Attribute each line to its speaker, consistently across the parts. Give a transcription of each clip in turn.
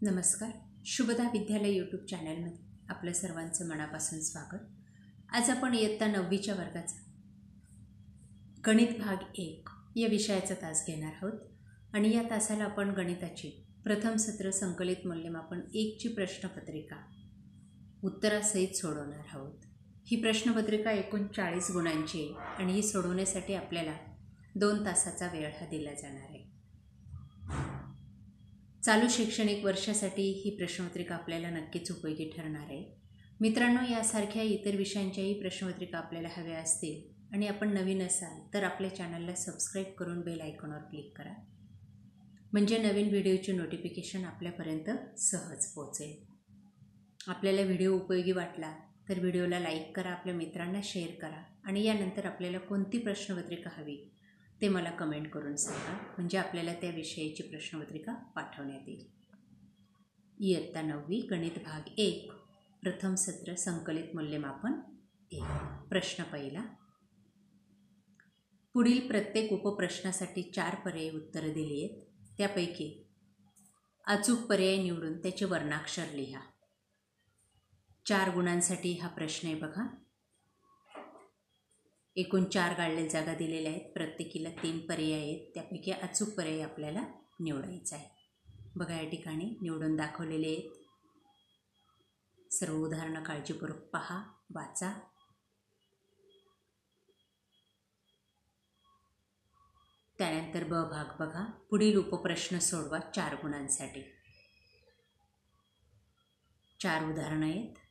Speaker 1: नमस्कार. शुभदा विद्यालय यूट्यूब चॅनलमध्ये आपलं सर्वांचं मनापासून स्वागत. आज आपण इयत्ता 9वीच्या वर्गाचा गणित भाग 1 या विषयाचा तास घेणार आहोत आणि या तासाला आपण गणिताची प्रथम सत्र संकलित मूल्यमापन 1ची प्रश्नपत्रिका उत्तरासहित सोडवणार आहोत. ही प्रश्नपत्रिका एकूण 40 गुणांची आहे आणि ही सोडवण्यासाठी आपल्याला 2 तासाचा वेळ हा दिला जाणार आहे. चालू शैक्षणिक वर्षासाठी ही प्रश्नपत्रिका आपल्याला नक्कीच उपयोगी ठरणार आहे. मित्रांनो, यासारख्या इतर विषयांच्याही प्रश्नपत्रिका आपल्याला हव्या असतील आणि आपण नवीन असाल तर आपल्या चॅनलला सबस्क्राईब करून बेल आयकॉनवर क्लिक करा, म्हणजे नवीन व्हिडिओची नोटिफिकेशन आपल्यापर्यंत सहज पोहोचेल. आपल्याला व्हिडिओ उपयोगी वाटला तर व्हिडिओला लाईक करा, आपल्या मित्रांना शेअर करा आणि यानंतर आपल्याला कोणती प्रश्नपत्रिका हवी ते मला कमेंट करून सांगा, म्हणजे आपल्याला त्या विषयाची प्रश्नपत्रिका पाठवण्यात येईल. इयत्ता 9वी गणित भाग 1 प्रथम सत्र संकलित मूल्यमापन 1. प्रश्न पहिला. पुढील प्रत्येक उपप्रश्नासाठी 4 पर्यायी उत्तरं दिली आहेत. त्यापैकी अचूक पर्याय निवडून त्याचे वर्णाक्षर लिहा. 4 गुणांसाठी हा प्रश्न आहे बघा. एकूण 4 गाळलेल्या जागा दिलेल्या आहेत. प्रत्येकीला 3 पर्याय आहेत. त्यापैकी अचूक पर्याय आपल्याला निवडायचा आहे. बघा, या ठिकाणी निवडून दाखवलेले आहेत. सर्व उदाहरणं काळजीपूर्वक पहा, वाचा. त्यानंतर ब भाग बघा. पुढील उपप्रश्न सोडवा 4 गुणांसाठी. 4 उदाहरणं आहेत.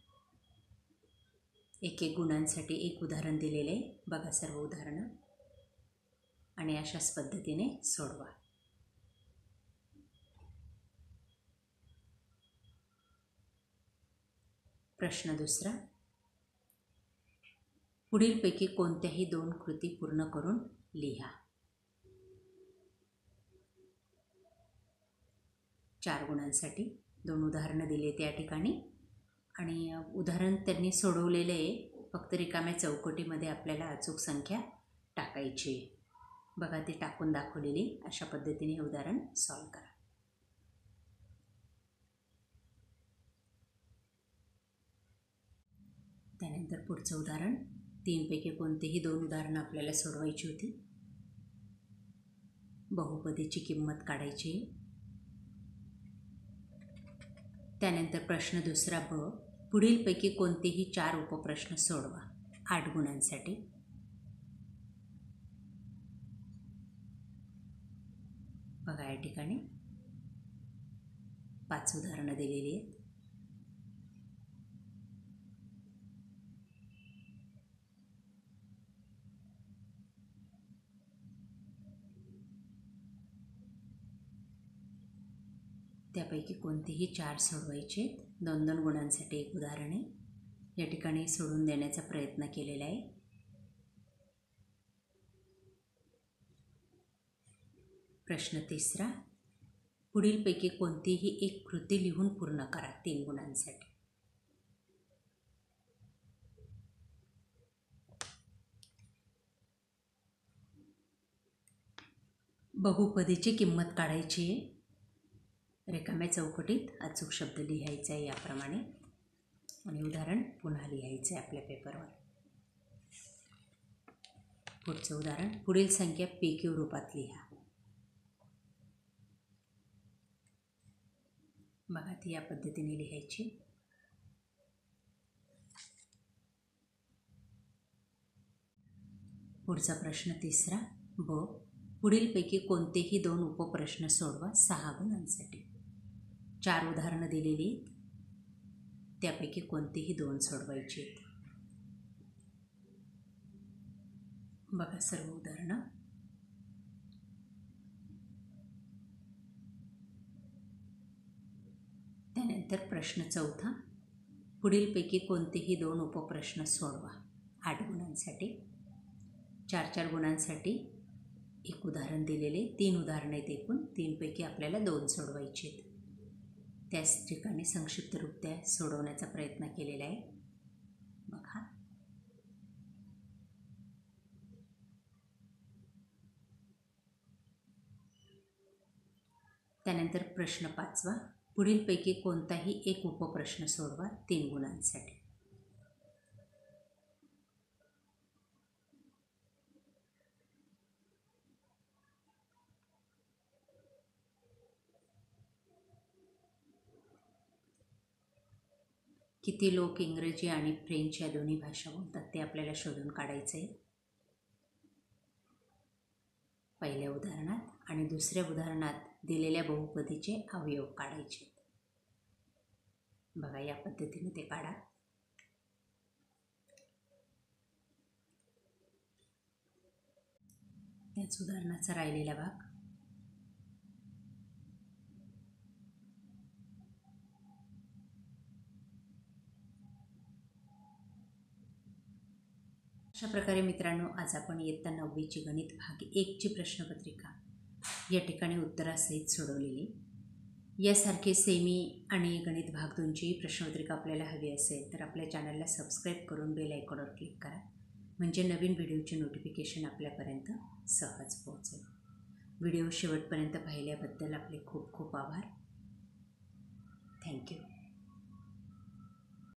Speaker 1: 1 गुणांसाठी 1 उदाहरण दिलेले आहे. बघा सर्व उदाहरणं आणि अशाच पद्धतीने सोडवा. प्रश्न दुसरा. पुढीलपैकी कोणत्याही 2 कृती पूर्ण करून लिहा. 4 गुणांसाठी 2 उदाहरणं दिली आहेत या ठिकाणी आणि उदाहरण त्यांनी सोडवलेलं आहे. फक्त रिकाम्या चौकटीमध्ये आपल्याला अचूक संख्या टाकायची आहे. बघा, ती टाकून दाखवलेली. अशा पद्धतीने हे उदाहरण सॉल्व करा. त्यानंतर पुढचं उदाहरण. 3 पैकी कोणतेही 2 उदाहरणं आपल्याला सोडवायची होती. बहुपदीची किंमत काढायची. त्यानंतर प्रश्न दुसरा ब. पुढीलपैकी कोणतेही 4 उपप्रश्न सोडवा 8 गुणांसाठी. बघा, या ठिकाणी 5 उदाहरणं दिलेली आहेत. त्यापैकी कोणतेही 4 सोडवायचे. 2-2 गुणांसाठी 1 उदाहरण आहे. या ठिकाणी सोडून देण्याचा प्रयत्न केलेला आहे. प्रश्न तिसरा. पुढीलपैकी कोणतीही 1 कृती लिहून पूर्ण करा 3 गुणांसाठी. बहुपदीची किंमत काढायची आहे. रिकाम्या चौकटीत अचूक शब्द लिहायचा आहे याप्रमाणे आणि उदाहरण पुन्हा लिहायचं आहे आपल्या पेपरवर. पुढचं उदाहरण. पुढील संख्या PQ रूपात लिहा. बघा, ती या पद्धतीने लिहायची. पुढचा प्रश्न तिसरा ब. पुढीलपैकी कोणतेही 2 उपप्रश्न सोडवा 6 गुणांसाठी. 4 उदाहरणं दिलेली. त्यापैकी कोणतेही 2 सोडवायची. बघा सर्व उदाहरणं. त्यानंतर प्रश्न चौथा. पुढीलपैकी कोणतेही 2 उपप्रश्न सोडवा 8 गुणांसाठी. 4 गुणांसाठी 1 उदाहरण दिलेले. 3 उदाहरणं आहेत एकूण. 3 पैकी आपल्याला 2 सोडवायचे आहेत. त्याच ठिकाणी संक्षिप्तरित्या सोडवण्याचा प्रयत्न केलेला आहे. बघा, त्यानंतर प्रश्न 5वा. पुढीलपैकी कोणताही एक उपप्रश्न सोडवा 3 गुणांसाठी. किती लोक इंग्रजी आणि फ्रेंच या दोन्ही भाषा बोलतात ते आपल्याला शोधून काढायचे आहे. पहिल्या उदाहरणात आणि दुसऱ्या उदाहरणात दिलेल्या बहुपदीचे अवयव काढायचे. बघा, या पद्धतीने ते काढा. त्याच उदाहरणाचा राहिलेला भाग. अशा प्रकारे मित्रांनो, आज आपण इयत्ता 9वीची गणित भाग 1ची प्रश्नपत्रिका या ठिकाणी उत्तरासहित सोडवलेली. यासारखे सेमी आणि गणित भाग 2ची प्रश्नपत्रिका आपल्याला हवी असेल तर आपल्या चॅनलला सबस्क्राईब करून बेल आयकॉनवर क्लिक करा, म्हणजे नवीन व्हिडिओचे नोटिफिकेशन आपल्यापर्यंत सहज पोहोचेल. व्हिडिओ शेवटपर्यंत पाहिल्याबद्दल आपले खूप खूप आभार. थँक्यू.